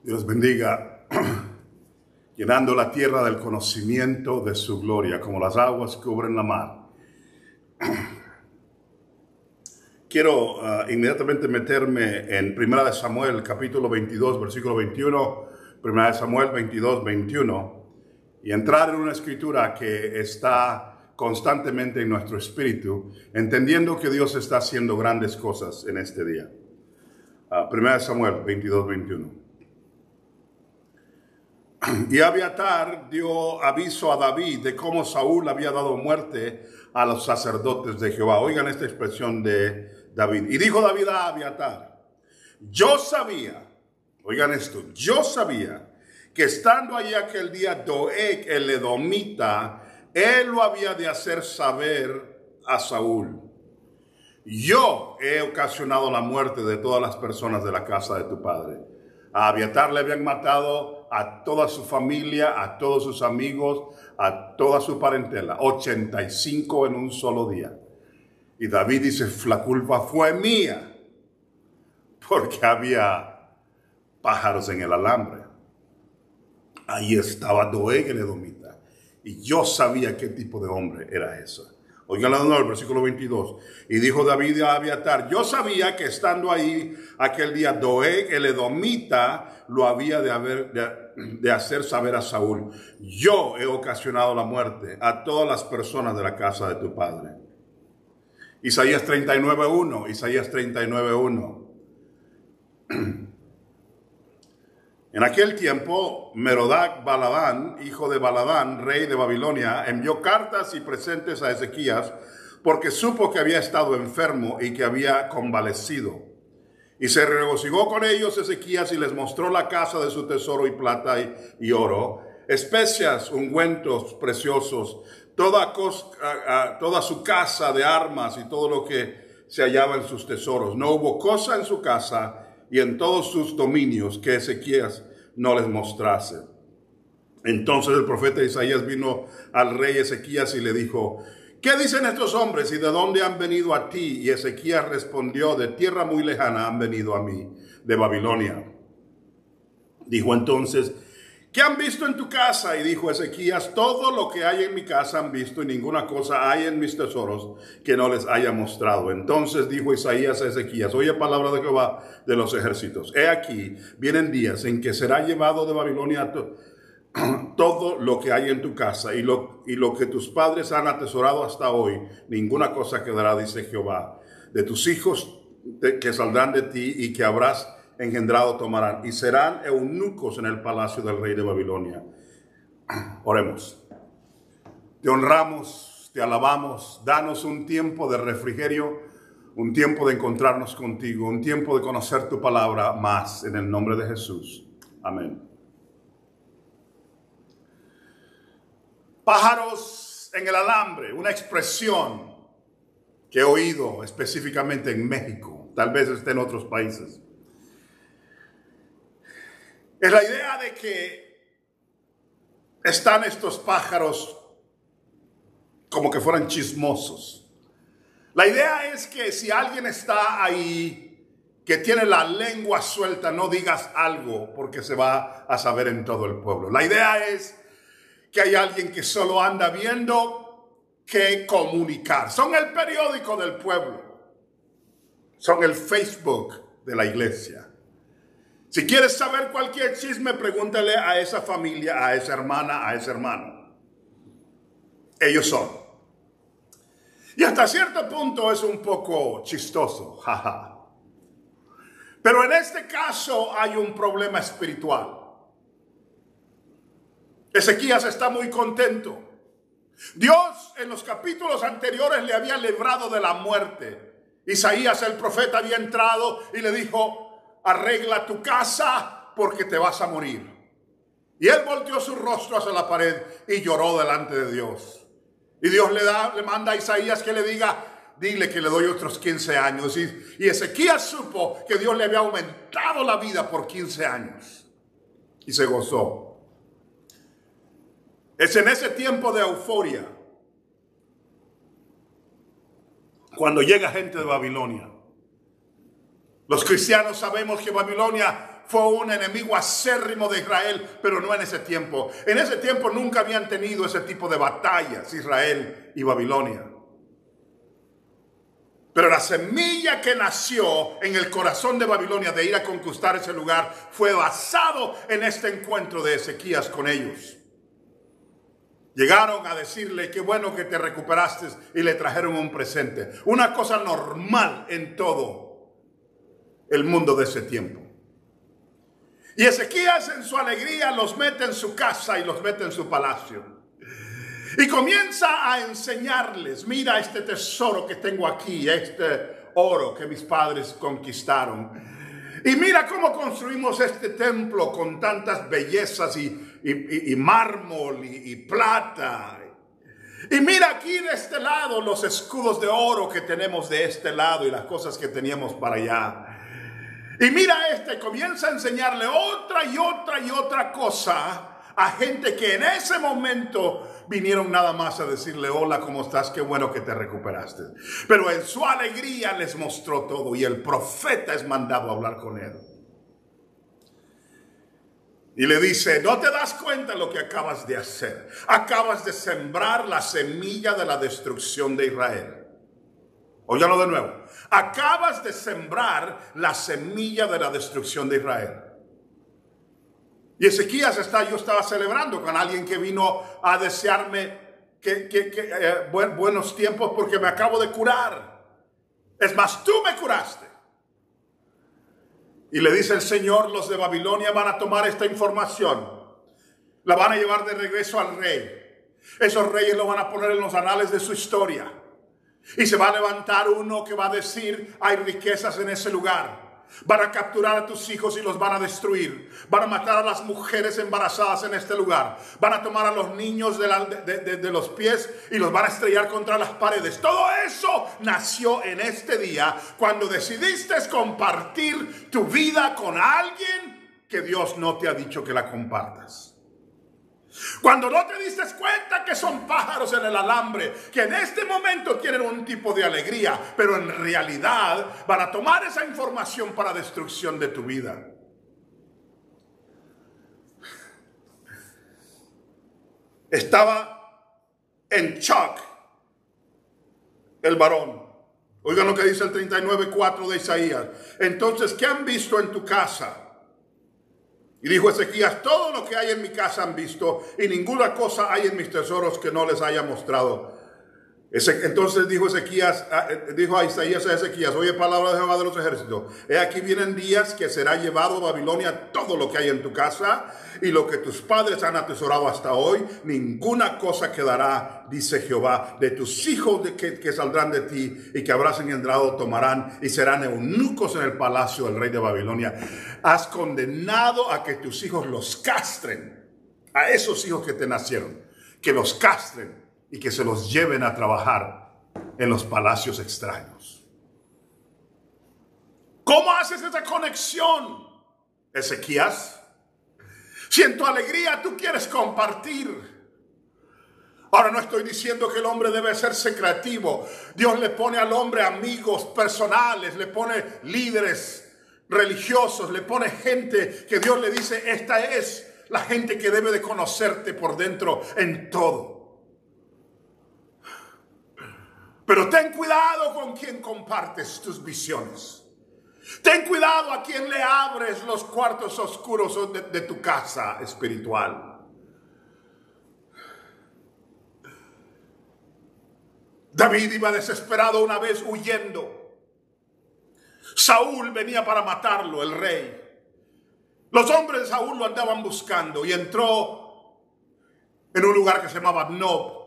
Dios bendiga, llenando la tierra del conocimiento de su gloria, como las aguas cubren la mar. Quiero inmediatamente meterme en 1 de Samuel, capítulo 22, versículo 21, 1 de Samuel 22, 21, y entrar en una escritura que está constantemente en nuestro espíritu, entendiendo que Dios está haciendo grandes cosas en este día. 1 de Samuel 22, 21. Y Abiatar dio aviso a David de cómo Saúl había dado muerte a los sacerdotes de Jehová. Oigan esta expresión de David. Y dijo David a Abiatar: yo sabía, oigan esto, yo sabía que estando allí aquel día Doeg el edomita, él lo había de hacer saber a Saúl. Yo he ocasionado la muerte de todas las personas de la casa de tu padre. A Abiatar le habían matado a toda su familia, a todos sus amigos, a toda su parentela. 85 en un solo día. Y David dice: la culpa fue mía, porque había pájaros en el alambre. Ahí estaba Doeg el edomita. Y yo sabía qué tipo de hombre era ese. Oigan el versículo 22. Y dijo David a Abiatar: yo sabía que estando ahí aquel día Doeg el edomita lo había de hacer saber a Saúl. Yo he ocasionado la muerte a todas las personas de la casa de tu padre. Isaías 39:1. Isaías 39:1. En aquel tiempo, Merodac Baladán, hijo de Baladán, rey de Babilonia, envió cartas y presentes a Ezequías porque supo que había estado enfermo y que había convalecido. Y se regocijó con ellos Ezequías y les mostró la casa de su tesoro y plata y oro, especias, ungüentos preciosos, toda su casa de armas y todo lo que se hallaba en sus tesoros. No hubo cosa en su casa y en todos sus dominios que Ezequías no les mostrase. Entonces el profeta Isaías vino al rey Ezequías y le dijo: ¿qué dicen estos hombres y de dónde han venido a ti? Y Ezequías respondió: de tierra muy lejana han venido a mí, de Babilonia. Dijo entonces: ¿qué han visto en tu casa? Y dijo Ezequías: todo lo que hay en mi casa han visto, y ninguna cosa hay en mis tesoros que no les haya mostrado. Entonces dijo Isaías a Ezequías: oye palabra de Jehová de los ejércitos. He aquí, vienen días en que será llevado de Babilonia todo lo que hay en tu casa, y lo que tus padres han atesorado hasta hoy. Ninguna cosa quedará, dice Jehová. De tus hijos que saldrán de ti y que habrás engendrado tomarán, y serán eunucos en el palacio del rey de Babilonia. Oremos. Te honramos, te alabamos. Danos un tiempo de refrigerio, un tiempo de encontrarnos contigo, un tiempo de conocer tu palabra más, en el nombre de Jesús. Amén. Pájaros en el alambre, una expresión que he oído específicamente en México, tal vez esté en otros países. Es la idea de que están estos pájaros como que fueran chismosos. La idea es que si alguien está ahí que tiene la lengua suelta, no digas algo porque se va a saber en todo el pueblo. La idea es que hay alguien que solo anda viendo qué comunicar. Son el periódico del pueblo. Son el Facebook de la iglesia. Si quieres saber cualquier chisme, pregúntale a esa familia, a esa hermana, a ese hermano. Ellos son. Y hasta cierto punto es un poco chistoso, jaja. Pero en este caso hay un problema espiritual. Ezequías está muy contento. Dios en los capítulos anteriores le había librado de la muerte. Isaías el profeta había entrado y le dijo: arregla tu casa porque te vas a morir. Y él volteó su rostro hacia la pared y lloró delante de Dios. Y Dios le manda a Isaías que le diga: dile que le doy otros 15 años. Y Ezequías supo que Dios le había aumentado la vida por 15 años. Y se gozó. Es en ese tiempo de euforia cuando llega gente de Babilonia. Los cristianos sabemos que Babilonia fue un enemigo acérrimo de Israel, pero no en ese tiempo. En ese tiempo nunca habían tenido ese tipo de batallas Israel y Babilonia. Pero la semilla que nació en el corazón de Babilonia de ir a conquistar ese lugar fue basado en este encuentro de Ezequías con ellos. Llegaron a decirle, qué bueno que te recuperaste, y le trajeron un presente. Una cosa normal en todo el mundo de ese tiempo. Y Ezequías en su alegría los mete en su casa y los mete en su palacio. Y comienza a enseñarles, mira este tesoro que tengo aquí, este oro que mis padres conquistaron. Y mira cómo construimos este templo con tantas bellezas y mármol y plata. Y mira aquí de este lado los escudos de oro que tenemos de este lado y las cosas que teníamos para allá. Y mira comienza a enseñarle otra y otra y otra cosa a gente que en ese momento vinieron nada más a decirle, hola, ¿cómo estás? Qué bueno que te recuperaste. Pero en su alegría les mostró todo y el profeta es mandado a hablar con él. Y le dice, ¿no te das cuenta lo que acabas de hacer? Acabas de sembrar la semilla de la destrucción de Israel. Óyalo de nuevo. Acabas de sembrar la semilla de la destrucción de Israel. Y Ezequías yo estaba celebrando con alguien que vino a desearme buenos tiempos porque me acabo de curar. Es más, tú me curaste. Y le dice el Señor, los de Babilonia van a tomar esta información. La van a llevar de regreso al rey. Esos reyes lo van a poner en los anales de su historia. Y se va a levantar uno que va a decir, hay riquezas en ese lugar. Van a capturar a tus hijos y los van a destruir. Van a matar a las mujeres embarazadas en este lugar. Van a tomar a los niños de los pies y los van a estrellar contra las paredes. Todo eso nació en este día cuando decidiste compartir tu vida con alguien que Dios no te ha dicho que la compartas. Cuando no te diste cuenta que son pájaros en el alambre, que en este momento tienen un tipo de alegría, pero en realidad van a tomar esa información para destrucción de tu vida. Estaba en shock el varón. Oigan lo que dice el 39:4 de Isaías. Entonces, ¿qué han visto en tu casa? Y dijo Ezequías, todo lo que hay en mi casa han visto, y ninguna cosa hay en mis tesoros que no les haya mostrado. Entonces dijo a Isaías a Ezequías, oye, palabra de Jehová de los ejércitos, he aquí vienen días que será llevado a Babilonia todo lo que hay en tu casa, y lo que tus padres han atesorado hasta hoy, ninguna cosa quedará, dice Jehová. De tus hijos que saldrán de ti y que habrás engendrado tomarán, y serán eunucos en el palacio del rey de Babilonia. Has condenado a que tus hijos los castren, a esos hijos que te nacieron, que los castren y que se los lleven a trabajar en los palacios extraños. ¿Cómo haces esa conexión, Ezequías? Si en tu alegría tú quieres compartir. Ahora no estoy diciendo que el hombre debe ser secretivo. Dios le pone al hombre amigos personales, le pone líderes religiosos, le pone gente que Dios le dice, esta es la gente que debe de conocerte por dentro en todo. Pero ten cuidado con quien compartes tus visiones. Ten cuidado a quien le abres los cuartos oscuros de tu casa espiritual. David iba desesperado una vez huyendo. Saúl venía para matarlo, el rey. Los hombres de Saúl lo andaban buscando y entró en un lugar que se llamaba Nob.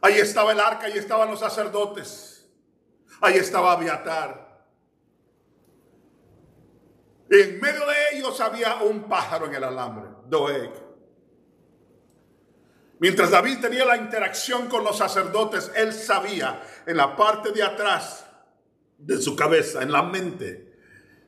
Ahí estaba el arca, ahí estaban los sacerdotes. Ahí estaba Abiatar. Y en medio de ellos había un pájaro en el alambre, Doeg. Mientras David tenía la interacción con los sacerdotes, él sabía en la parte de atrás de su cabeza, en la mente,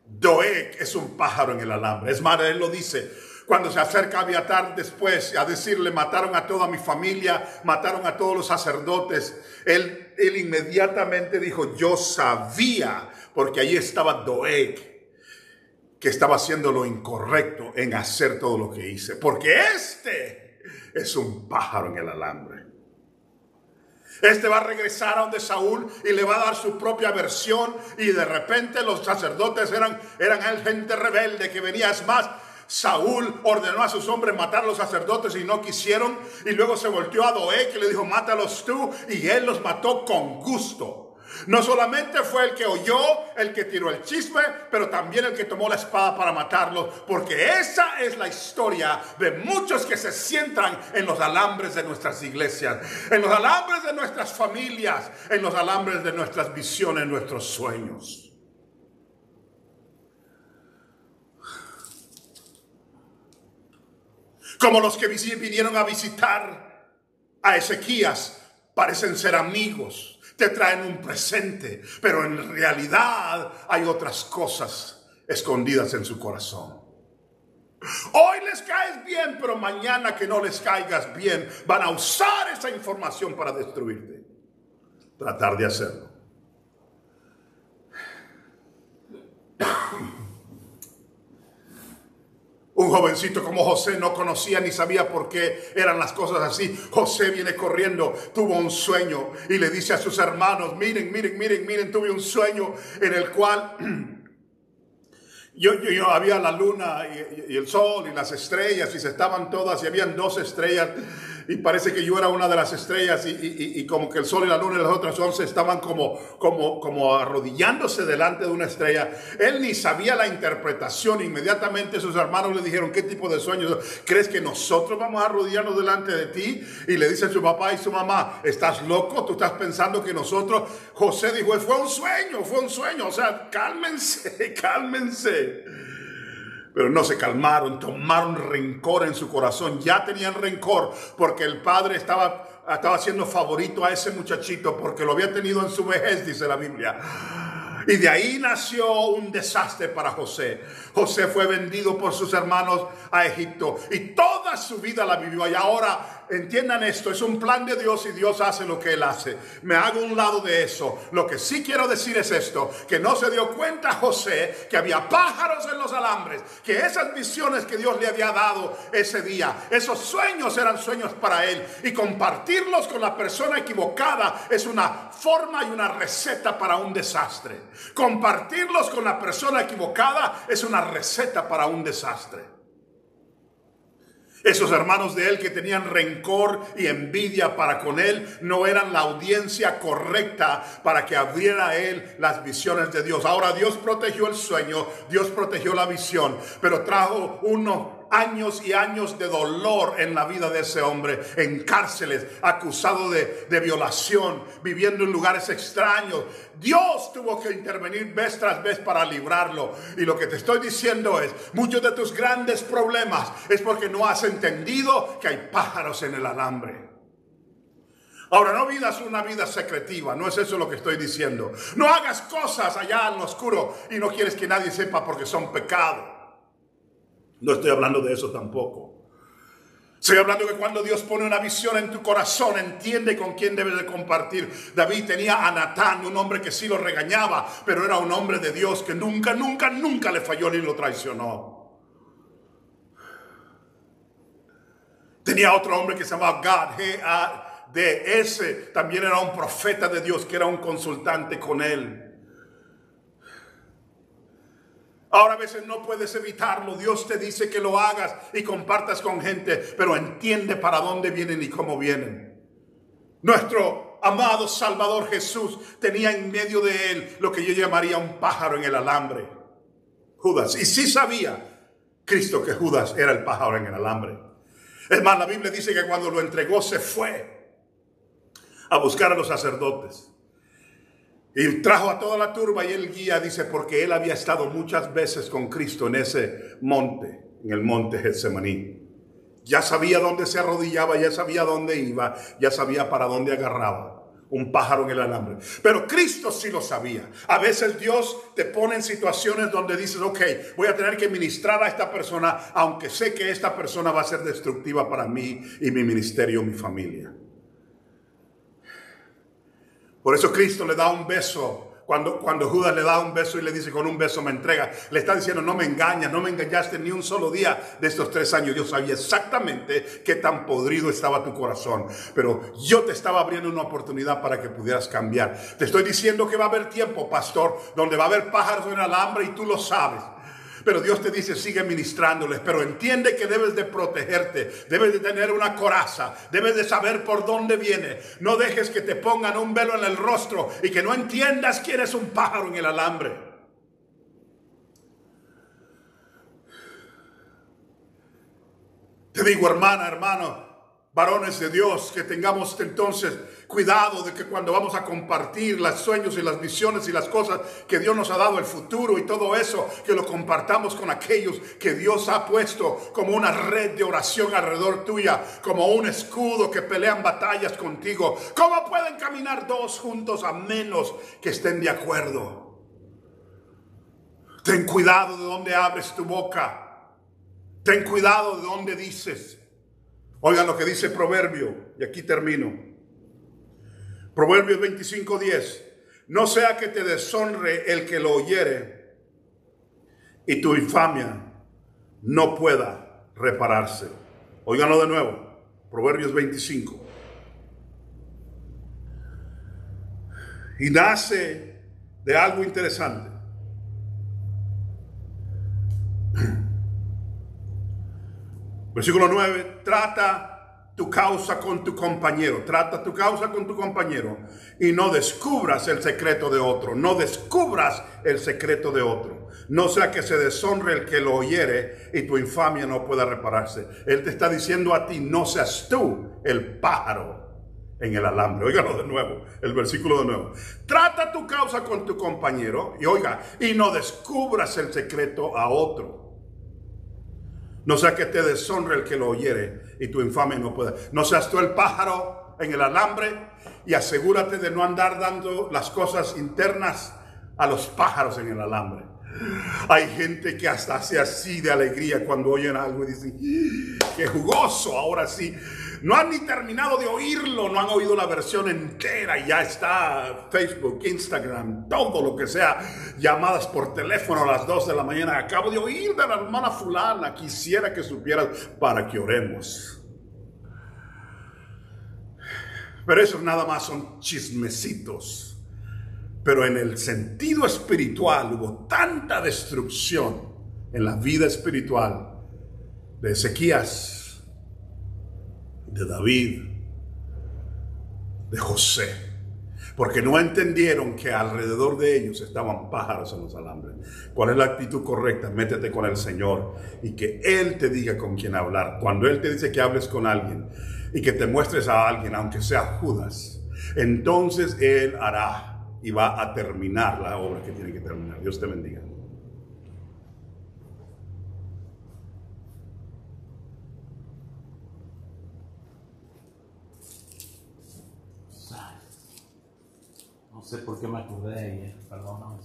Doeg es un pájaro en el alambre. Es más, él lo dice. Cuando se acerca a Abiatar después a decirle, mataron a toda mi familia, mataron a todos los sacerdotes, él inmediatamente dijo, yo sabía, porque ahí estaba Doeg, que estaba haciendo lo incorrecto en hacer todo lo que hice, porque este es un pájaro en el alambre. Este va a regresar a donde Saúl y le va a dar su propia versión, y de repente los sacerdotes eran gente rebelde que venía. Es más, Saúl ordenó a sus hombres matar a los sacerdotes y no quisieron, y luego se volteó a Doeg y le dijo: mátalos tú, y él los mató con gusto. No solamente fue el que oyó, el que tiró el chisme, pero también el que tomó la espada para matarlos, porque esa es la historia de muchos que se sientan en los alambres de nuestras iglesias, en los alambres de nuestras familias, en los alambres de nuestras visiones, nuestros sueños. Como los que vinieron a visitar a Ezequías, parecen ser amigos. Te traen un presente, pero en realidad hay otras cosas escondidas en su corazón. Hoy les caes bien, pero mañana que no les caigas bien, van a usar esa información para destruirte. Tratar de hacerlo. Un jovencito como José no conocía ni sabía por qué eran las cosas así. José viene corriendo, tuvo un sueño y le dice a sus hermanos: miren, tuve un sueño en el cual yo había la luna y el sol y las estrellas, y se estaban todas, y habían 2 estrellas, y parece que yo era una de las estrellas, y como que el sol y la luna y las otras 11 estaban como arrodillándose delante de una estrella. Él ni sabía la interpretación. Inmediatamente sus hermanos le dijeron: ¿qué tipo de sueño? ¿Crees que nosotros vamos a arrodillarnos delante de ti? Y le dicen su papá y su mamá: ¿estás loco? ¿Tú estás pensando que nosotros? José dijo: fue un sueño. O sea, cálmense. Pero no se calmaron, tomaron rencor en su corazón. Ya tenían rencor porque el padre estaba haciendo favorito a ese muchachito, porque lo había tenido en su vejez, dice la Biblia. Y de ahí nació un desastre para José. José fue vendido por sus hermanos a Egipto y toda su vida la vivió. Y ahora, entiendan esto, es un plan de Dios y Dios hace lo que Él hace. Me hago un lado de eso. Lo que sí quiero decir es esto: que no se dio cuenta José que había pájaros en los alambres, que esas visiones que Dios le había dado ese día, esos sueños eran sueños para él, y compartirlos con la persona equivocada es una forma y una receta para un desastre. Compartirlos con la persona equivocada es una receta para un desastre. Esos hermanos de él que tenían rencor y envidia para con él no eran la audiencia correcta para que abriera a él las visiones de Dios. Ahora Dios protegió el sueño, Dios protegió la visión, pero trajo unos años y años de dolor en la vida de ese hombre, en cárceles, acusado de violación, viviendo en lugares extraños. Dios tuvo que intervenir vez tras vez para librarlo. Y lo que te estoy diciendo es: muchos de tus grandes problemas es porque no has entendido que hay pájaros en el alambre. Ahora, no vivas una vida secretiva, no es eso lo que estoy diciendo. No hagas cosas allá en lo oscuro y no quieres que nadie sepa porque son pecado. No estoy hablando de eso tampoco. Estoy hablando que cuando Dios pone una visión en tu corazón, entiende con quién debes de compartir. David tenía a Natán, un hombre que sí lo regañaba, pero era un hombre de Dios que nunca le falló ni lo traicionó. Tenía otro hombre que se llamaba Gad, G-A-D. Ese también era un profeta de Dios, que era un consultante con él. Ahora a veces no puedes evitarlo. Dios te dice que lo hagas y compartas con gente, pero entiende para dónde vienen y cómo vienen. Nuestro amado Salvador Jesús tenía en medio de él lo que yo llamaría un pájaro en el alambre: Judas. Y sí sabía Cristo que Judas era el pájaro en el alambre. Es más, la Biblia dice que cuando lo entregó se fue a buscar a los sacerdotes. Y trajo a toda la turba, y él guía, dice, porque él había estado muchas veces con Cristo en ese monte, en el monte Getsemaní. Ya sabía dónde se arrodillaba, ya sabía dónde iba, ya sabía para dónde agarraba. Un pájaro en el alambre. Pero Cristo sí lo sabía. A veces Dios te pone en situaciones donde dices: ok, voy a tener que ministrar a esta persona, aunque sé que esta persona va a ser destructiva para mí y mi ministerio, mi familia. Por eso Cristo le da un beso Cuando Judas le da un beso y le dice con un beso me entrega, le está diciendo no me engañas, no me engañaste ni un solo día de estos 3 años. Yo sabía exactamente qué tan podrido estaba tu corazón, pero yo te estaba abriendo una oportunidad para que pudieras cambiar. Te estoy diciendo que va a haber tiempo, pastor, donde va a haber pájaros en el alambre y tú lo sabes. Pero Dios te dice, sigue ministrándoles, pero entiende que debes de protegerte, debes de tener una coraza, debes de saber por dónde viene. No dejes que te pongan un velo en el rostro y que no entiendas que eres un pájaro en el alambre. Te digo, hermana, hermano, varones de Dios, que tengamos entonces cuidado de que cuando vamos a compartir los sueños y las visiones y las cosas que Dios nos ha dado, el futuro y todo eso, que lo compartamos con aquellos que Dios ha puesto como una red de oración alrededor tuya, como un escudo que pelean batallas contigo. ¿Cómo pueden caminar 2 juntos a menos que estén de acuerdo? Ten cuidado de dónde abres tu boca. Ten cuidado de dónde dices. Oigan lo que dice Proverbio, y aquí termino. Proverbios 25:10. No sea que te deshonre el que lo oyere y tu infamia no pueda repararse. Óiganlo de nuevo. Proverbios 25. Y nace de algo interesante. Versículo 9, trata tu causa con tu compañero. Trata tu causa con tu compañero y no descubras el secreto de otro. No descubras el secreto de otro. No sea que se deshonre el que lo oyere y tu infamia no pueda repararse. Él te está diciendo a ti, no seas tú el pájaro en el alambre. Óigalo de nuevo, el versículo de nuevo. Trata tu causa con tu compañero y no descubras el secreto a otro. No sea que te deshonre el que lo oyere y tu infamia no pueda. No seas tú el pájaro en el alambre y asegúrate de no andar dando las cosas internas a los pájaros en el alambre. Hay gente que hasta hace así de alegría cuando oyen algo y dicen, qué jugoso, ahora sí. No han ni terminado de oírlo, no han oído la versión entera y ya está Facebook, Instagram, todo lo que sea, llamadas por teléfono a las 2 de la mañana. Acabo de oír de la hermana fulana, quisiera que supieras para que oremos. Pero eso nada más son chismecitos. Pero en el sentido espiritual hubo tanta destrucción en la vida espiritual de Ezequías, de David, de José, porque no entendieron que alrededor de ellos estaban pájaros en los alambres. ¿Cuál es la actitud correcta? Métete con el Señor y que Él te diga con quién hablar. Cuando Él te dice que hables con alguien y que te muestres a alguien, aunque sea Judas, entonces Él hará y va a terminar la obra que tiene que terminar. Dios te bendiga. No sé por qué me acordé de ella, perdóname.